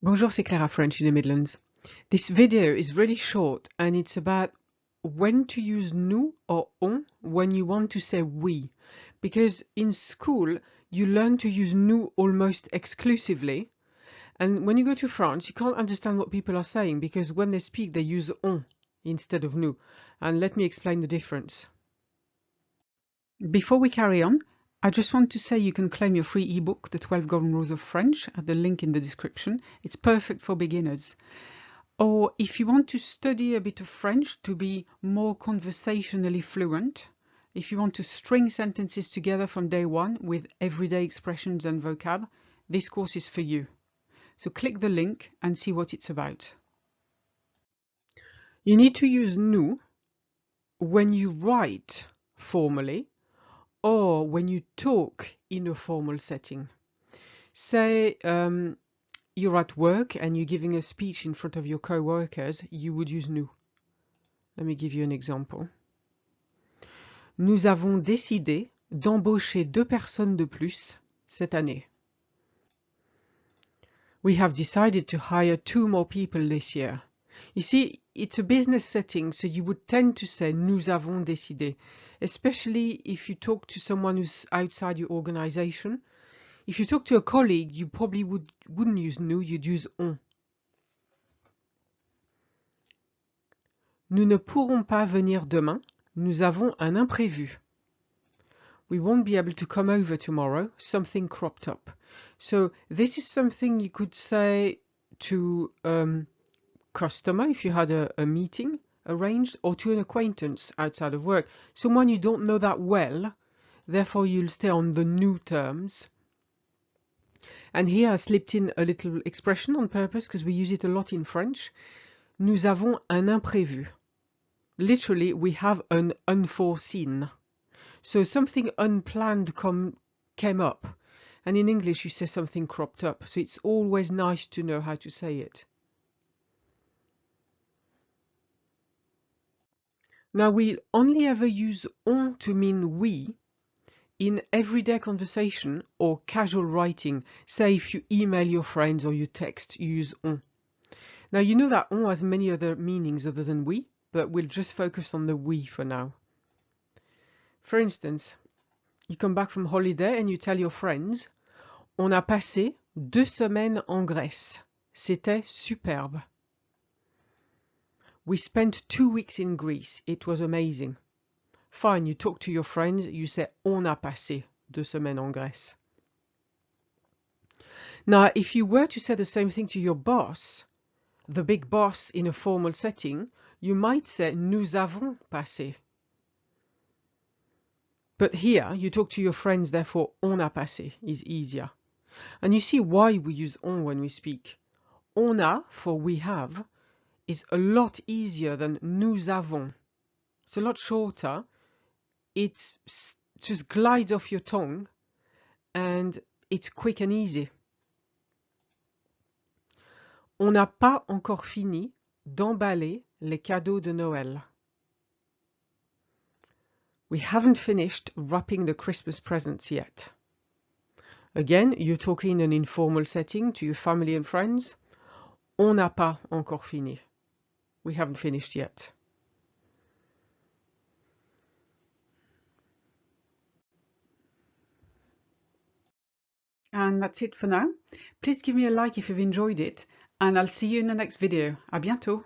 Bonjour, c'est Clara French in the Midlands. This video is really short and it's about when to use nous or on when you want to say we. Because in school, you learn to use nous almost exclusively. And when you go to France, you can't understand what people are saying because when they speak, they use on instead of nous. And let me explain the difference. Before we carry on, I just want to say you can claim your free ebook, The 12 Golden Rules of French, at the link in the description. It's perfect for beginners. Or if you want to study a bit of French to be more conversationally fluent, if you want to string sentences together from day one with everyday expressions and vocab, this course is for you. So click the link and see what it's about. You need to use nous when you write formally or when you talk in a formal setting. Say you're at work and you're giving a speech in front of your co-workers, you would use nous. Let me give you an example. Nous avons décidé d'embaucher 2 personnes de plus cette année. We have decided to hire 2 more people this year. You see, it's a business setting, so you would tend to say nous avons décidé, especially if you talk to someone who's outside your organization. If you talk to a colleague, you probably wouldn't use nous, you'd use on. Nous ne pourrons pas venir demain, nous avons un imprévu. We won't be able to come over tomorrow, something cropped up. So this is something you could say to customer if you had a meeting arranged, or to an acquaintance outside of work, someone you don't know that well, therefore you'll stay on the nous terms. And here I slipped in a little expression on purpose because we use it a lot in French. Nous avons un imprévu. Literally, we have an unforeseen. So something unplanned came up. And in English you say something cropped up. So it's always nice to know how to say it. Now we only ever use on to mean we in everyday conversation or casual writing. Say if you email your friends or you text, you use on. Now you know that on has many other meanings other than we, but we'll just focus on the we for now. For instance, you come back from holiday and you tell your friends, on a passé 2 semaines en Grèce. C'était superbe. We spent 2 weeks in Greece. It was amazing. Fine, you talk to your friends, you say on a passé 2 semaines en Grèce. Now, if you were to say the same thing to your boss, the big boss in a formal setting, you might say nous avons passé. But here, you talk to your friends, therefore on a passé is easier. And you see why we use on when we speak. On a, for we have, is a lot easier than nous avons. It's a lot shorter. It just glides off your tongue and it's quick and easy. On n'a pas encore fini d'emballer les cadeaux de Noël. We haven't finished wrapping the Christmas presents yet. Again, you're talking in an informal setting to your family and friends. On n'a pas encore fini. We haven't finished yet. And that's it for now. Please give me a like if you've enjoyed it, and I'll see you in the next video. À bientôt.